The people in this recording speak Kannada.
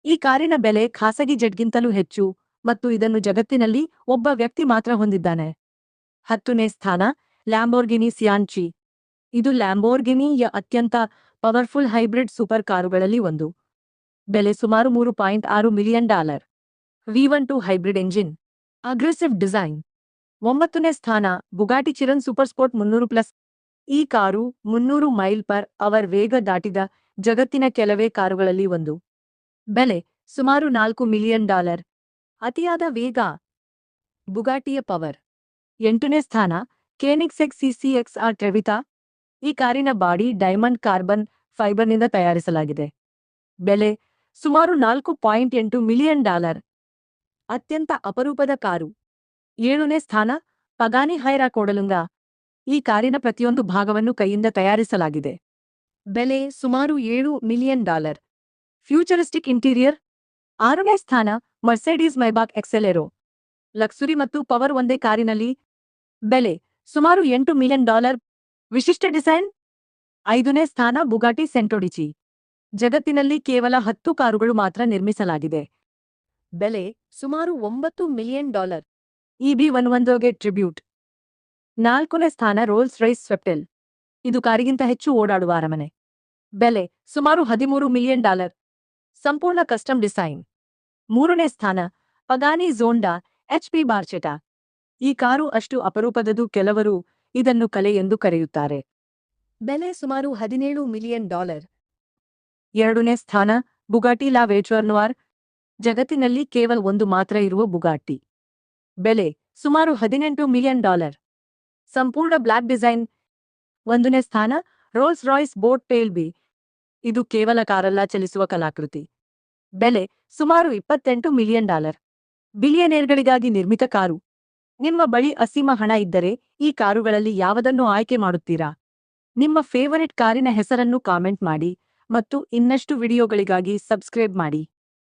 ಈ ಕಾರಿನ ಬೆಲೆ ಖಾಸಗಿ ಜೆಟ್ಗಿಂತಲೂ ಹೆಚ್ಚು ಮತ್ತು ಇದನ್ನು ಜಗತ್ತಿನಲ್ಲಿ ಒಬ್ಬ ವ್ಯಕ್ತಿ ಮಾತ್ರ ಹೊಂದಿದ್ದಾನೆ. 10ನೇ ಸ್ಥಾನ ಲ್ಯಾಂಬೋರ್ಗಿನಿ ಸಿಯಾನ್ಚಿ. ಇದು ಲ್ಯಾಂಬೋರ್ಗಿನಿಯ ಅತ್ಯಂತ ಪವರ್ಫುಲ್ ಹೈಬ್ರಿಡ್ ಸೂಪರ್ ಕಾರುಗಳಲ್ಲಿ ಒಂದು. ಬೆಲೆ ಸುಮಾರು $3.6 million. V12 hybrid engine, aggressive design. 9ನೇ ಸ್ಥಾನ ಬುಗಾಟಿ ಚಿರನ್ ಸೂಪರ್ಸ್ಪೋರ್ಟ್ 300+. ಈ ಕಾರು 300 ಮೈಲ್ ಪರ್ ಅವರ್ ವೇಗ ದಾಟಿದ ಜಗತ್ತಿನ ಕೆಲವೇ ಕಾರುಗಳಲ್ಲಿ ಒಂದು. ಬೆಲೆ ಸುಮಾರು $4 ಮಿಲಿಯನ್. ಅತಿಯಾದ ವೇಗ. ಬುಗಾಟಿಯ ಪವರ್. 8ನೇ ಸ್ಥಾನ ಕೇನಿಗ್ಸೆಗ್ CCX-R ಟ್ರೆವಿತಾ. ಈ ಕಾರಿನ ಬಾಡಿ ಡೈಮಂಡ್ ಕಾರ್ಬನ್ ಫೈಬರ್ನಿಂದ ತಯಾರಿಸಲಾಗಿದೆ. ಬೆಲೆ ಸುಮಾರು $4.8 ಮಿಲಿಯನ್. ಅತ್ಯಂತ ಅಪರೂಪದ ಕಾರು. 7ನೇ ಸ್ಥಾನ ಪಗಾನಿ ಹೈರಾ ಕೋಡಲುಂಗಾ. ಈ ಕಾರಿನ ಪ್ರತಿಯೊಂದು ಭಾಗವನ್ನು ಕೈಯಿಂದ ತಯಾರಿಸಲಾಗಿದೆ. ಬೆಲೆ ಸುಮಾರು $7 ಮಿಲಿಯನ್. Futuristic interior. 6ನೇ ಸ್ಥಾನ ಮರ್ಸೆಡೀಸ್ ಮೈಬಾಕ್ ಎಕ್ಸೆಲೆರೋ. ಲಕ್ಸುರಿ ಮತ್ತು ಪವರ್ ಒಂದೇ ಕಾರಿನಲ್ಲಿ. ಬೆಲೆ ಸುಮಾರು $8 ಮಿಲಿಯನ್. ವಿಶಿಷ್ಟ ಡಿಸೈನ್. 5ನೇ ಸ್ಥಾನ ಬುಗಾಟಿ ಸೆಂಟೋಡಿಚಿ. ಜಗತ್ತಿನಲ್ಲಿ ಕೇವಲ 10 ಕಾರುಗಳು ಮಾತ್ರ ನಿರ್ಮಿಸಲಾಗಿದೆ. ಬೆಲೆ ಸುಮಾರು $9 ಮಿಲಿಯನ್. EB110ಗೆ ಟ್ರಿಬ್ಯೂಟ್. 4ನೇ ಸ್ಥಾನ ರೋಲ್ಸ್ ರೈಸ್ ಸ್ವೆಪ್ಟೆಲ್. ಇದು ಕಾರಿಗಿಂತ ಹೆಚ್ಚು ಓಡಾಡುವ ಅರಮನೆ. ಬೆಲೆ ಸುಮಾರು $13 ಮಿಲಿಯನ್. ಸಂಪೂರ್ಣ ಕಸ್ಟಮ್ ಡಿಸೈನ್. 3ನೇ ಸ್ಥಾನ ಪಗಾನಿ ಝೋಂಡಾ HP ಬಾರ್ಚೆಟಾ. ಈ ಕಾರು ಅಷ್ಟು ಅಪರೂಪದದು ಕೆಲವರು ಇದನ್ನು ಕಲೆ ಎಂದು ಕರೆಯುತ್ತಾರೆ. ಬೆಲೆ ಸುಮಾರು $17 ಮಿಲಿಯನ್. 2ನೇ ಸ್ಥಾನ ಬುಗಾಟಿ ಲಾ ವೇಟ್ರರ್ ನೋರ್. ಜಗತ್ತಿನಲ್ಲಿ ಕೇವಲ ಒಂದು ಮಾತ್ರ ಇರುವ ಬುಗಾಟಿ. ಬೆಲೆ ಸುಮಾರು $18 ಮಿಲಿಯನ್. ಸಂಪೂರ್ಣ ಬ್ಲಾಕ್ ಡಿಸೈನ್. 1ನೇ ಸ್ಥಾನ Rolls Royce boat tail B. ಇದು ಕೇವಲ ಕಾರಲ್ಲ, ಚಲಿಸುವ ಕಲಾಕೃತಿ. ಬೆಲೆ ಸುಮಾರು $28 ಮಿಲಿಯನ್. ಬಿಲಿಯನೇರ್ಗಳಿಗಾಗಿ ನಿರ್ಮಿತ ಕಾರು. ನಿಮ್ಮ ಬಳಿ ಅಸೀಮ ಹಣ ಇದ್ದರೆ ಈ ಕಾರುಗಳಲ್ಲಿ ಯಾವುದನ್ನು ಆಯ್ಕೆ ಮಾಡುತ್ತೀರಾ? ನಿಮ್ಮ ಫೇವರಿಟ್ ಕಾರಿನ ಹೆಸರನ್ನು ಕಾಮೆಂಟ್ ಮಾಡಿ ಮತ್ತು ಇನ್ನಷ್ಟು ವಿಡಿಯೋಗಳಿಗಾಗಿ ಸಬ್ಸ್ಕ್ರೈಬ್ ಮಾಡಿ.